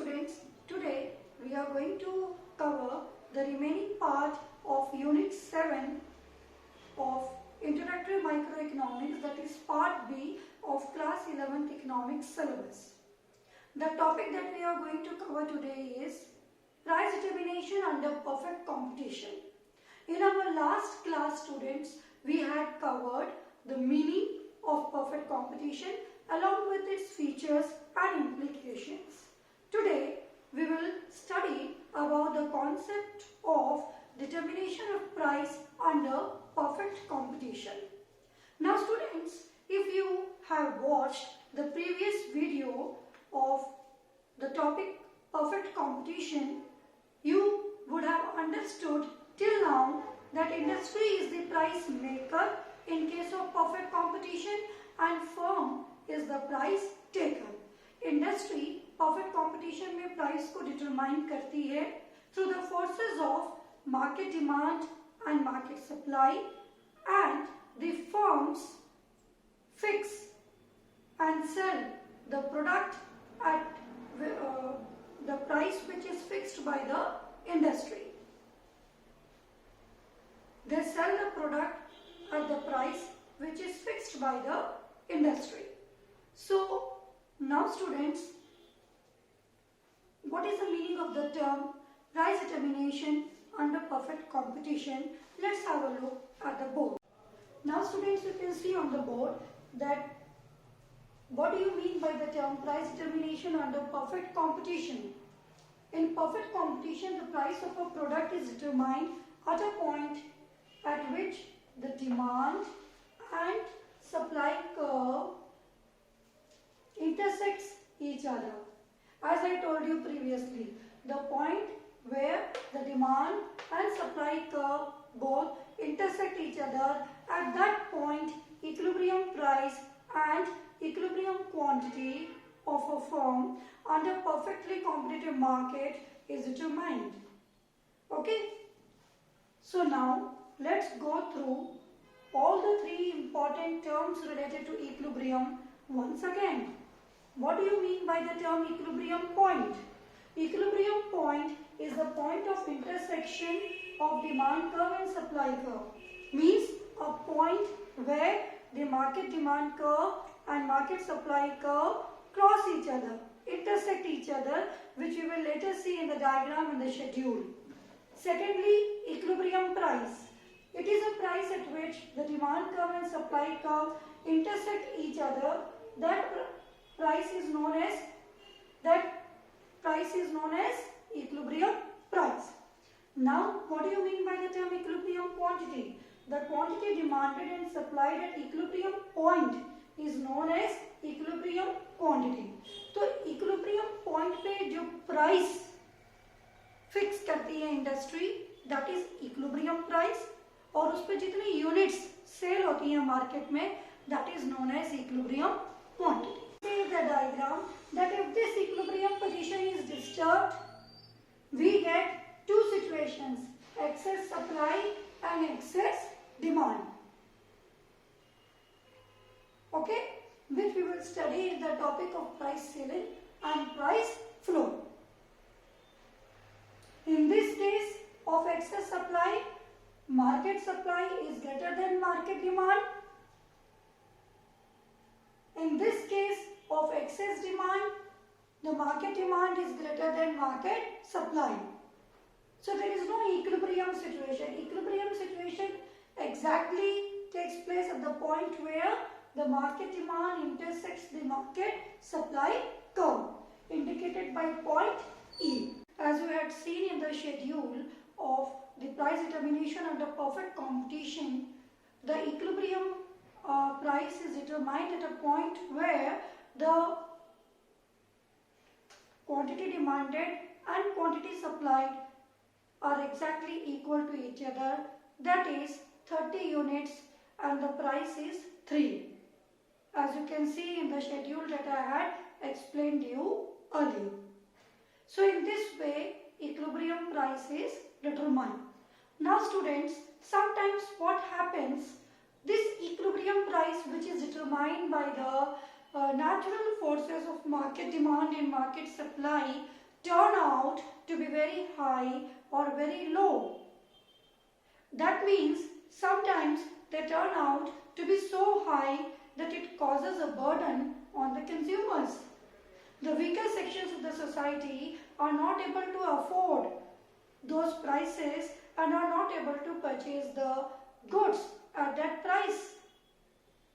students, today we are going to cover the remaining part of Unit 7 of Introductory Microeconomics, that is Part B of Class 11 Economics syllabus. The topic that we are going to cover today is price determination under perfect competition. In our last class, students, we had covered the meaning of perfect competition along with its features and implications. Today, we will study about the concept of determination of price under perfect competition. Now students, if you have watched the previous video of the topic perfect competition, you would have understood till now that industry is the price maker in case of perfect competition and firm is the price taker. Industry perfect competition में price को determine करती है through the forces of market demand and market supply, and the firms fix and sell the product at the price which is fixed by the industry. They sell the product at the price which is fixed by the industry. So now students, what is the meaning of the term price determination under perfect competition? Let's have a look at the board. Now students, you can see on the board that what do you mean by the term price determination under perfect competition? In perfect competition, the price of a product is determined at a point at which the demand and supply curve intersects each other. As I told you previously, the point where the demand and supply curve both intersect each other, at that point equilibrium price and equilibrium quantity of a firm under perfectly competitive market is determined. Okay, so now let's go through all the three important terms related to equilibrium once again. What do you mean by the term equilibrium point? Equilibrium point is the point of intersection of demand curve and supply curve. Means a point where the market demand curve and market supply curve cross each other, intersect each other, which we will later see in the diagram in the schedule. Secondly, equilibrium price. It is a price at which the demand curve and supply curve intersect each other. That price is known as equilibrium price. Now, what do you mean by the term equilibrium quantity? The quantity demanded and supplied at equilibrium point is known as equilibrium quantity. तो equilibrium point पे जो price fix करती है industry, that is equilibrium price, और उस पे जितनी units sale होती हैं market में, that is known as equilibrium quantity. See the diagram that if this equilibrium position is disturbed, we get two situations, excess supply and excess demand. Okay, which we will study in the topic of price ceiling and price floor. In this case of excess supply, market supply is greater than market demand. In this case of excess demand, the market demand is greater than market supply. So there is no equilibrium situation. Equilibrium situation exactly takes place at the point where the market demand intersects the market supply curve, indicated by point E. As we had seen in the schedule of the price determination under perfect competition, the equilibrium price is determined at a point where the quantity demanded and quantity supplied are exactly equal to each other, that is 30 units and the price is 3. As you can see in the schedule that I had explained you earlier. So in this way equilibrium price is determined. Now students, sometimes what happens, this equilibrium price which is determined by the natural forces of market demand and market supply turn out to be very high or very low. That means sometimes they turn out to be so high that it causes a burden on the consumers. The weaker sections of the society are not able to afford those prices and are not able to purchase the goods at that price.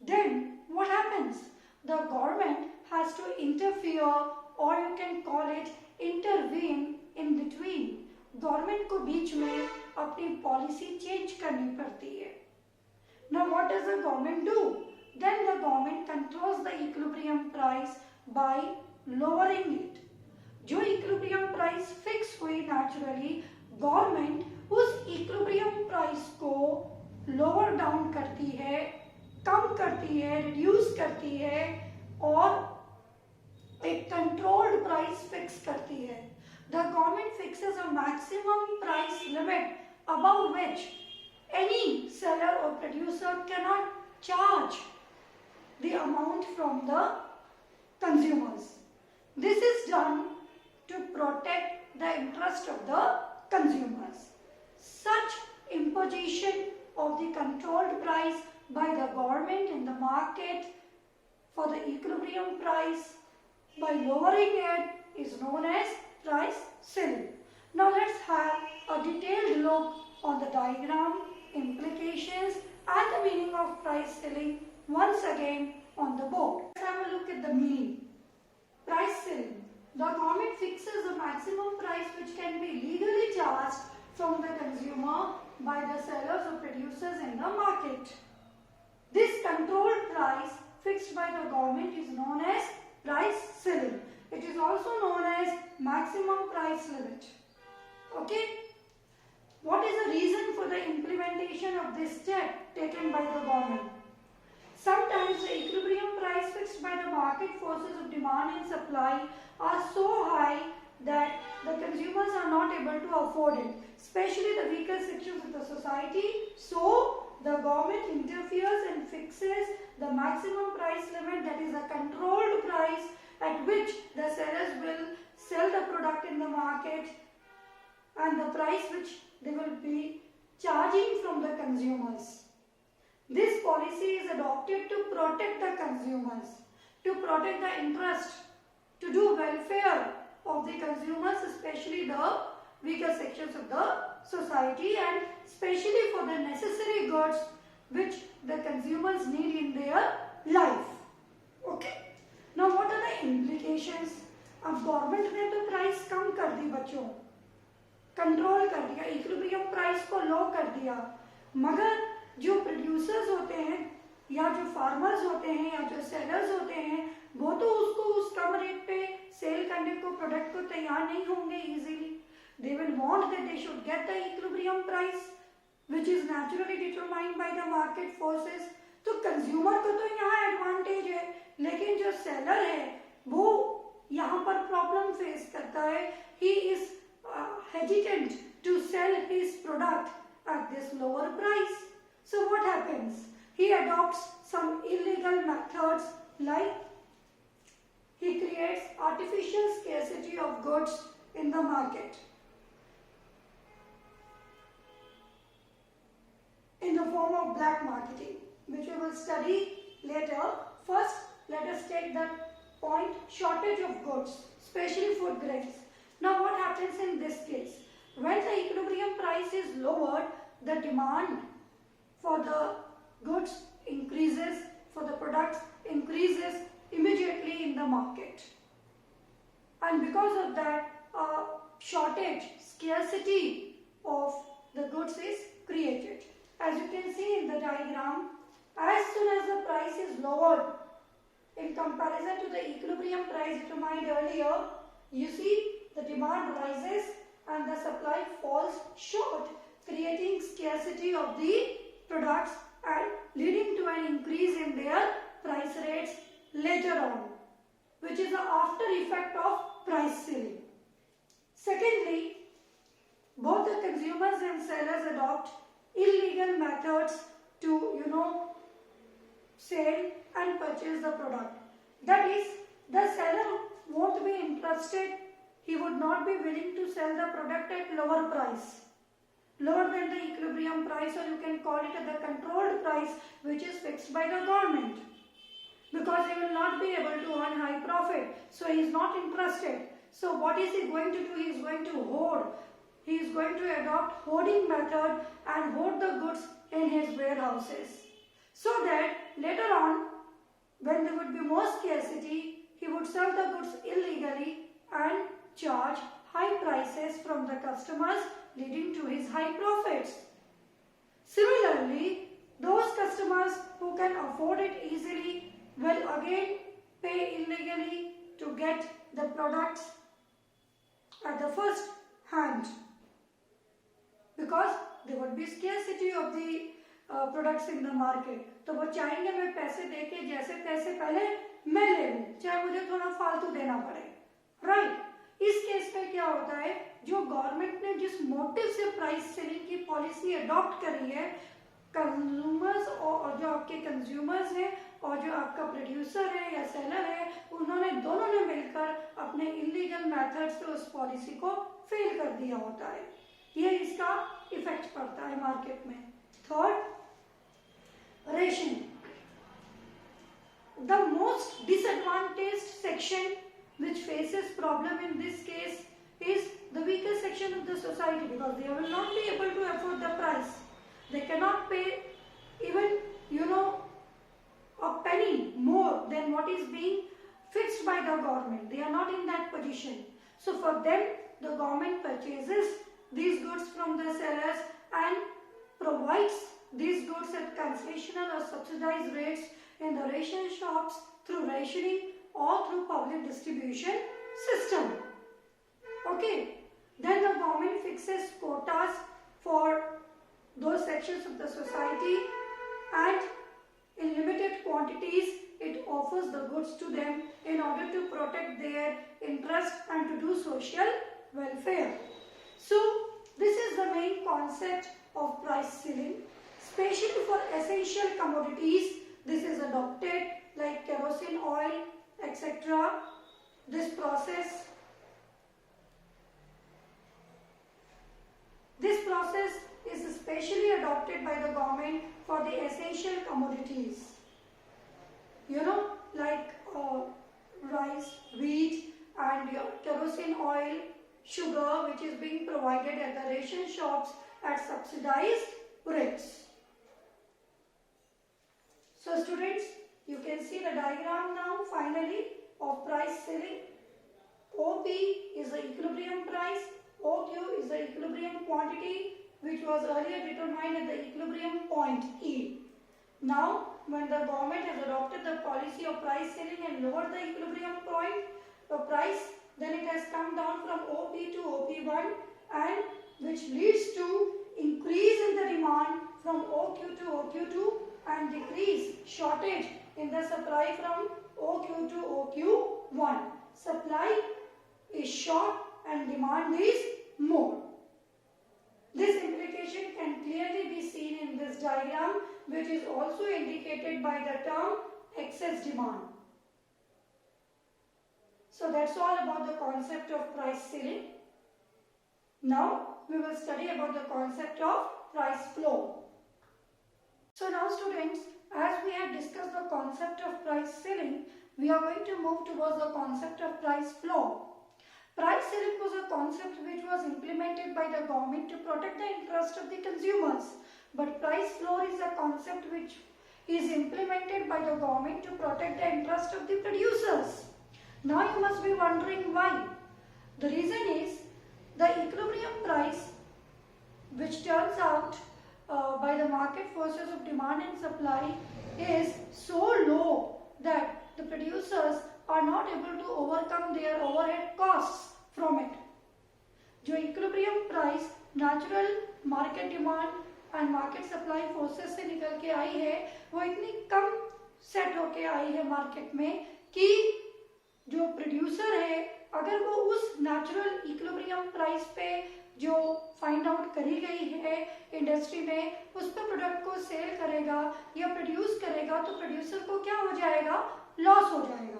Then what happens? The government has to interfere, or you can call it intervene in between. Government को बीच में अपनी policy change करनी पड़ती है. Now what does the government do? Then the government controls the equilibrium price by lowering it. जो equilibrium price fix हुई naturally, government उस equilibrium price को lower down करती है, कम करती है, reduce करती है और एक controlled price fix करती है. The government fixes a maximum price limit above which any seller or producer cannot charge the amount from the consumers. This is done to protect the interest of the consumers. Such imposition of the controlled price by the government in the market for the equilibrium price by lowering it is known as price ceiling. Now let's have a detailed look on the diagram, implications and the meaning of price ceiling once again on the board. Let's have a look at the meaning. Price ceiling. The government fixes the maximum price which can be legally charged from the consumer by the sellers or producers in the market. This controlled price fixed by the government is known as price ceiling. It is also known as maximum price limit. Okay? What is the reason for the implementation of this step taken by the government? Sometimes the equilibrium price fixed by the market forces of demand and supply are so high that the consumers are not able to afford it, especially the weaker sections of the society. So, the government interferes and fixes the maximum price limit, that is a controlled price at which the sellers will sell the product in the market and the price which they will be charging from the consumers. This policy is adopted to protect the consumers, to protect the interest, to do welfare of the consumers, especially the weaker sections of the society, and especially for the necessary goods which the consumers need in their life. Okay. Now what are the implications? अब government ने तो price कम कर दी बच्चों, control कर दिया, equilibrium price को लो कर दिया, मगर जो प्रोड्यूसर्स होते हैं या जो फार्मर्स होते हैं या जो सेलर्स होते हैं वो तो उसको उस कम रेट पे सेल करने को प्रोडक्ट को तैयार नहीं होंगे easily. They will want that they should get the equilibrium price which is naturally determined by the market forces. तो कंज्यूमर को तो यहाँ एडवांटेज है, लेकिन जो सेलर है वो यहाँ पर प्रॉब्लम फेस करता है. He is hesitant to sell his product at this lower price. So what happens? He adopts some illegal methods, like he creates artificial scarcity of goods in the market in the form of black marketing, which we will study later. First, let us take the point shortage of goods, especially food grains. Now what happens in this case? When the equilibrium price is lowered, the demand for the goods increases, for the products increases immediately in the market. And because of that, a shortage, scarcity of the goods is created. As you can see in the diagram, as soon as the price is lowered in comparison to the equilibrium price determined earlier, you see the demand rises and the supply falls short, creating scarcity of the products and leading to an increase in their price rates later on, which is the after effect of price ceiling. Secondly, both the consumers and sellers adopt illegal methods to, sell and purchase the product. That is, the seller won't be interested he would not be willing to sell the product at lower price, lower than the equilibrium price, or you can call it the controlled price, which is fixed by the government, because he will not be able to earn high profit. So he is not interested. So what is he going to do? He is going to hoard. He is going to adopt hoarding method and hoard the goods in his warehouses, so that later on, when there would be more scarcity, he would sell the goods illegally and charge high prices from the customers, leading to his high profits. Similarly, those customers who can afford it easily will again pay illegally to get the products at the first hand, because there would be scarcity of the products in the market. तो वो चाहेंगे मैं पैसे देके जैसे तैसे पहले मैं ले लूं, चाहे मुझे थोड़ा फालतू देना पड़े, राइट. इस केस में क्या होता है, जो गवर्नमेंट ने जिस मोटिव से प्राइस सेलिंग की पॉलिसी अडॉप्ट करी है, कंज्यूमर्स और जो आपके कंज्यूमर्स हैं और जो आपका प्रोड्यूसर है या सेलर है, उन्होंने दोनों ने मिलकर अपने इलीगल मेथड से उस पॉलिसी को फेल कर दिया होता है. ये इसका इफेक्ट पड़ता है मार्केट में. Third, rationing. The most disadvantaged section which faces problem in this case is the weaker section of the society, because they will not be able to afford the price. They cannot pay even a penny more than what is being fixed by the government. They are not in that position. So for them, the government purchases these goods from the sellers and provides these goods at concessional or subsidized rates in the ration shops through rationing or through public distribution system. Okay. Then the government fixes quotas for those sections of the society, and in limited quantities it offers the goods to them in order to protect their interest and to do social welfare. So this is the main concept of price ceiling. Especially for essential commodities, this is adopted, like kerosene oil, etc. This process is especially adopted by the government for the essential commodities. Like rice, wheat, and your kerosene oil, sugar, which is being provided at the ration shops at subsidized rates. So students, you can see the diagram now finally of price ceiling. OP is the equilibrium price, OQ is the equilibrium quantity, which was earlier determined at the equilibrium point E. Now, when the government has adopted the policy of price ceiling and lowered the equilibrium point price, then it has come down from OP to OP1, and which leads to increase in the demand from OQ to OQ2 and decrease shortage in the supply from OQ to OQ1. Supply is short and demand is more. This implication can clearly be seen in this diagram, which is also indicated by the term excess demand. So that's all about the concept of price ceiling. Now we will study about the concept of price floor. So now students, as we have discussed the concept of price ceiling, we are going to move towards the concept of price floor. Price ceiling was a concept which was implemented by the government to protect the interest of the consumers. But price floor is a concept which is implemented by the government to protect the interest of the producers. Now you must be wondering why. The reason is the equilibrium price, which turns out by the market forces of demand and supply, is so low that the producers are not able to overcome their overhead costs from it. जो equilibrium price natural market demand and market supply forces से निकल के आई है, वो इतनी कम set होके आई है market में कि जो प्रोड्यूसर है, अगर वो उस नेचुरल इक्विलिब्रियम प्राइस पे जो फाइंड आउट करी गई है इंडस्ट्री में, उस पर प्रोडक्ट को सेल करेगा या प्रोड्यूस करेगा, तो प्रोड्यूसर को क्या हो जाएगा, लॉस हो जाएगा.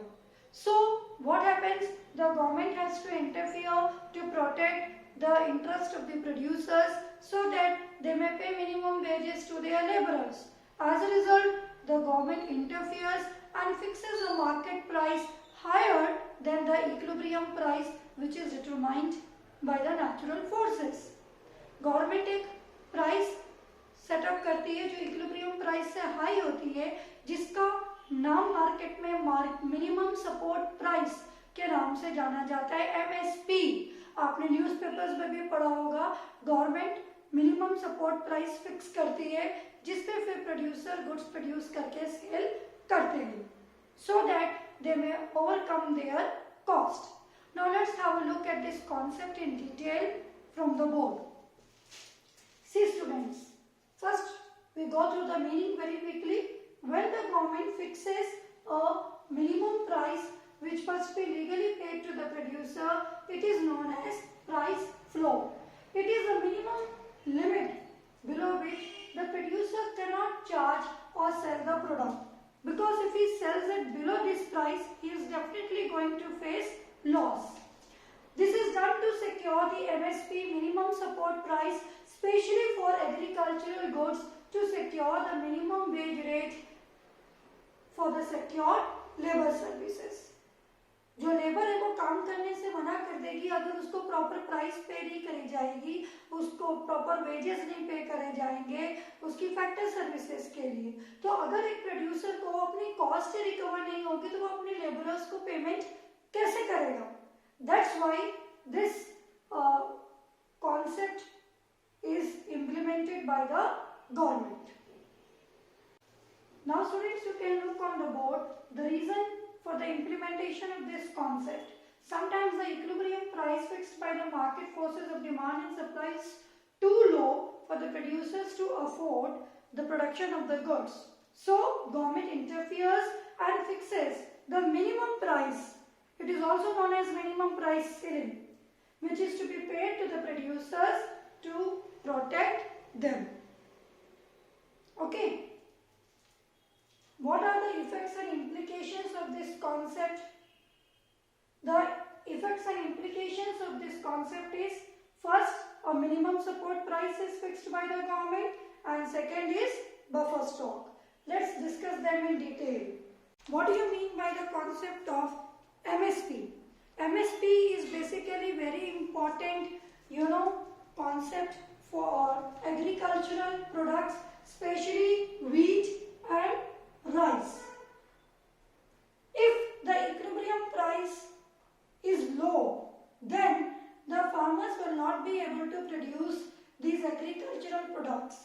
So what happens? The government has to interfere to protect the interest of the producers so that they may pay minimum wages to their laborers. As a result, the government interferes and fixes a market price higher than the equilibrium price which is determined by the natural forces. Government एक price setup करती है जो equilibrium price से high होती है, जिसका नाम market में मिनिमम सपोर्ट प्राइस के नाम से जाना जाता है, एमएसपी। आपने न्यूज़पेपर्स में भी पढ़ा होगा, government minimum support price fix करती है जिस पे फिर प्रोड्यूसर गुड्स प्रोड्यूस करके सेल करते हैं, so that they may overcome there cost. Now let's have a look at this concept in detail from the board. See students, first we go through the meaning very quickly. When the government fixes a minimum price which must be legally paid to the producer, it is known as price floor. It is a minimum limit below which the producer cannot charge or sell the product, because if he sells it below this price, he is definitely going to face loss. This is done to secure the MSP, minimum support price, especially for agricultural goods, to secure the minimum wage rate for the secured labor services. जो labour है वो काम करने से मना कर देगी अगर उसको प्रॉपर प्राइस पे नहीं करी जाएगी, उसको प्रॉपर वेजेस नहीं पे करे जाएंगे उसकी फैक्टर सर्विसेज के लिए, तो अगर एक प्रोड्यूसर को अपनी कॉस्ट रिकवर नहीं होगी तो वो अपने लेबरर्स को पेमेंट कैसे करेगा? That's why this concept is implemented by the government. Now students, you can look on the board the reason for the implementation of this concept. Sometimes the equilibrium price fixed by the market forces of demand and supply is too low for the producers to afford the production of the goods. So government interferes and fixes the minimum price. It is also known as minimum price ceiling, which is to be paid to the producers to protect them. Okay. What are the effects and implications of this concept? The effects and implications of this concept is, first, a minimum support price is fixed by the government, and second is buffer stock. Let's discuss them in detail. What do you mean by the concept of MSP? MSP is basically very important, concept for agricultural products, especially wheat and rice. If the equilibrium price is low, then the farmers will not be able to produce these agricultural products,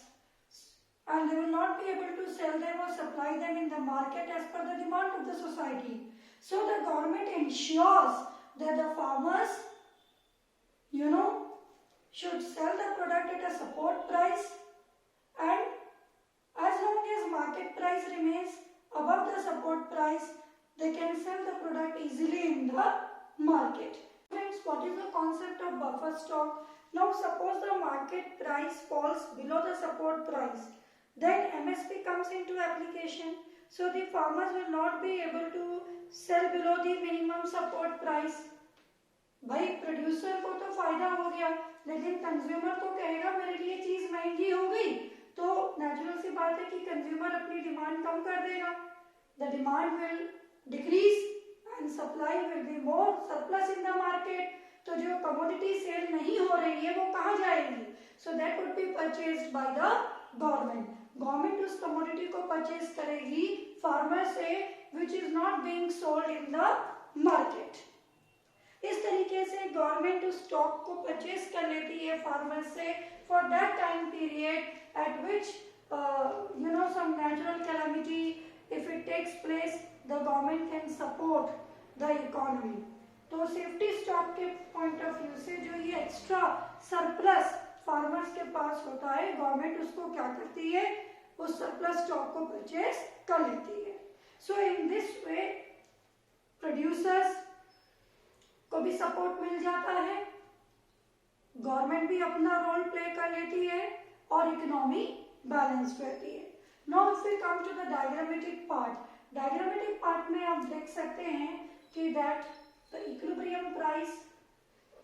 and they will not be able to sell them or supply them in the market as per the demand of the society. So the government ensures that the farmers, should sell the product at a support price, and as long as market price remains above the support price, they can sell the product easily in the market. Friends, what is the concept of buffer stock? Now suppose the market price falls below the support price, then MSP comes into application. So the farmers will not be able to sell below the minimum support price. भाई producer को तो फायदा हो गया, लेकिन consumer तो कहेगा मेरे लिए चीज महंगी हो गई, तो नेचुरल सी बात है कि कंज्यूमर अपनी डिमांड कम कर देगा. The demand will decrease and supply will be more surplus in the market. तो जो कमोडिटी सेल नहीं हो रही है वो कहाँ जाएगी? So that would be purchased by the government. Government उस कमोडिटी को परचेज करेगी फार्मर से, which is not being sold in the market. इस तरीके से गवर्नमेंट उस स्टॉक को परचेज कर लेती है फार्मर से for that time period at which some natural calamity if it takes place the government can support the economy. तो सेफ्टी स्टॉक के पॉइंट ऑफ व्यू से जो ये एक्स्ट्रा सरप्लस फार्मर्स के पास होता है, गवर्नमेंट उसको क्या करती है, उस सरप्लस स्टॉक को परचेज कर लेती है. सो इन दिस वे प्रोड्यूसर्स को भी सपोर्ट मिल जाता है, गवर्नमेंट भी अपना रोल प्ले कर लेती है और इकोनॉमी बैलेंस रहती है. Now if we come to the diagrammatic part. Diagrammatic part में आप देख सकते हैं that the equilibrium price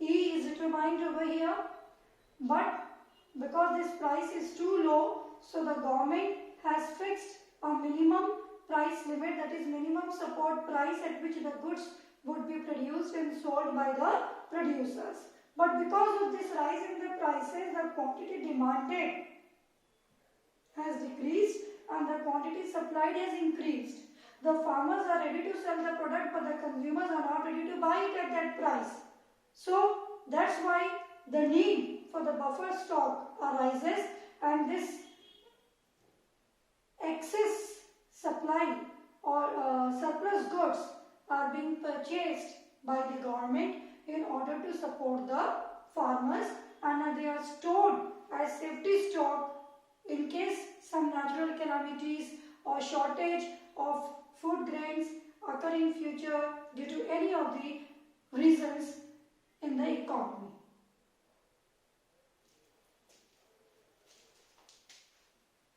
E is determined over here, but because this price is too low, so the government has fixed a minimum price limit, that is minimum support price at which the goods would be produced and sold by the producers. But because of this rise in the prices, the quantity demanded has decreased and the quantity supplied has increased. The farmers are ready to sell the product, but the consumers are not ready to buy it at that price. So that's why the need for the buffer stock arises, and this excess supply or surplus goods are being purchased by the government in order to support the farmers, and they are stored as safety stock in case some natural calamities or shortage of food grains occur in future due to any of the reasons in the economy.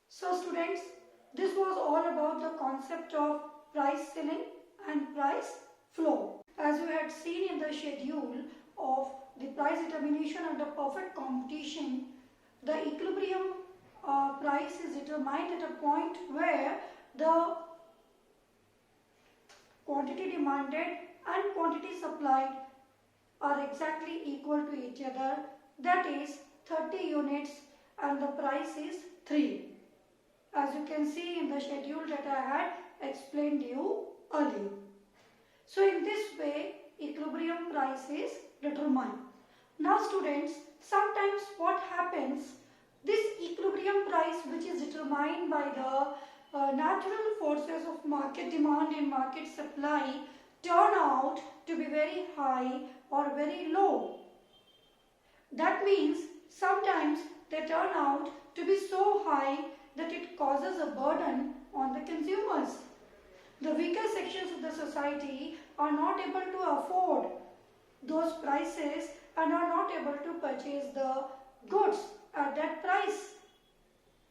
So students, this was all about the concept of price ceiling and price floor. As you had seen in the schedule of the price determination under perfect competition, the equilibrium price is determined at a point where the quantity demanded and quantity supplied are exactly equal to each other, that is 30 units, and the price is 3. As you can see in the schedule that I had explained you earlier. So in this way, equilibrium price is determined. Now students, sometimes what happens, this equilibrium price, which is determined by the natural forces of market demand and market supply, turn out to be very high or very low. That means sometimes they turn out to be so high that it causes a burden on the consumers. The weaker sections of the society are not able to afford those prices and are not able to purchase the goods at that price.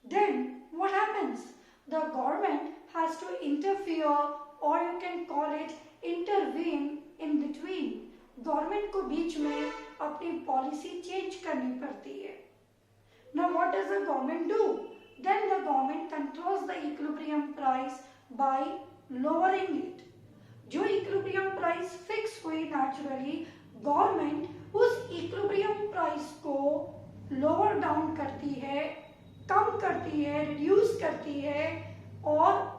Then what happens? The government has to interfere, or you can call it intervene in between. Government को बीच में अपनी policy change करनी पड़ती है. Now what does the government do? Then the government controls the equilibrium price by lowering it. जो equilibrium price fix हुई naturally, government उस equilibrium price को lower down करती है, कम करती है, reduce करती है और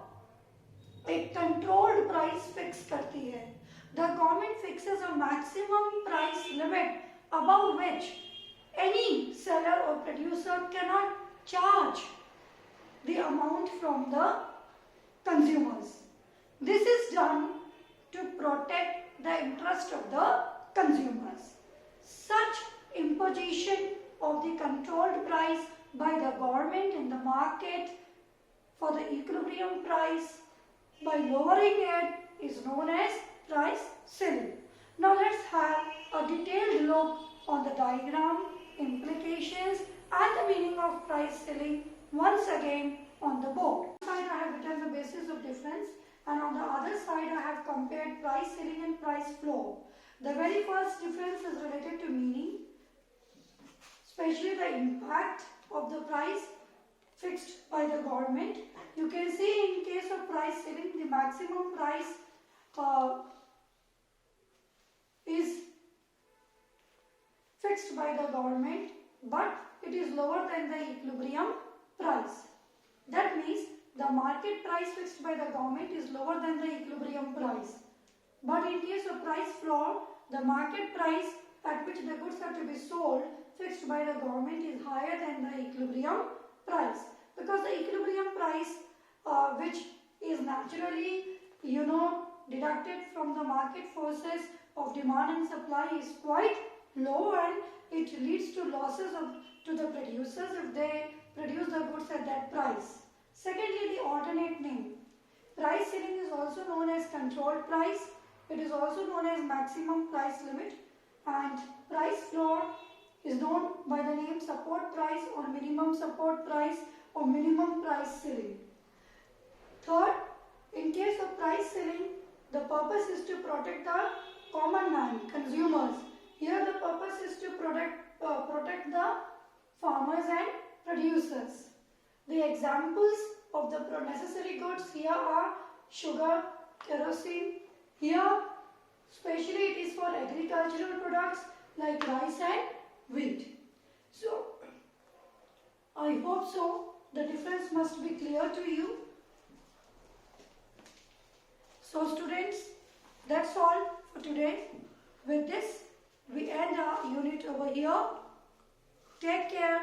एक controlled price fix करती है. The government fixes a maximum price limit above which any seller or producer cannot charge the amount from the consumers. This is done to protect the interest of the consumers. Such imposition of the controlled price by the government in the market for the equilibrium price by lowering it is known as price ceiling. Now let's have a detailed look on the diagram, implications and the meaning of price ceiling once again on the board. On one side I have written the basis of difference, and on the other side I have compared price ceiling and price floor. The very first difference is related to meaning, especially the impact of the price fixed by the government. You can see in case of price ceiling, the maximum price is fixed by the government, but it is lower than the equilibrium price. That means the market price fixed by the government is lower than the equilibrium price. But in case of price floor, the market price at which the goods are to be sold fixed by the government is higher than the equilibrium price, because the equilibrium price which is naturally deducted from the market forces of demand and supply is quite low, and it leads to losses to the producers if they produce the goods at that price. Secondly, the alternate name. Price ceiling is also known as controlled price. It is also known as maximum price limit, and price floor is known by the name support price or minimum support price or minimum price ceiling. Third, in case of price ceiling, the purpose is to protect the common man, consumers. Here the purpose is to protect the farmers and producers. The examples of the necessary goods here are sugar, kerosene. Here specially it is for agricultural products like rice and wheat. So I hope so. The difference must be clear to you. So students, that's all for today. With this, we end our unit over here. Take care.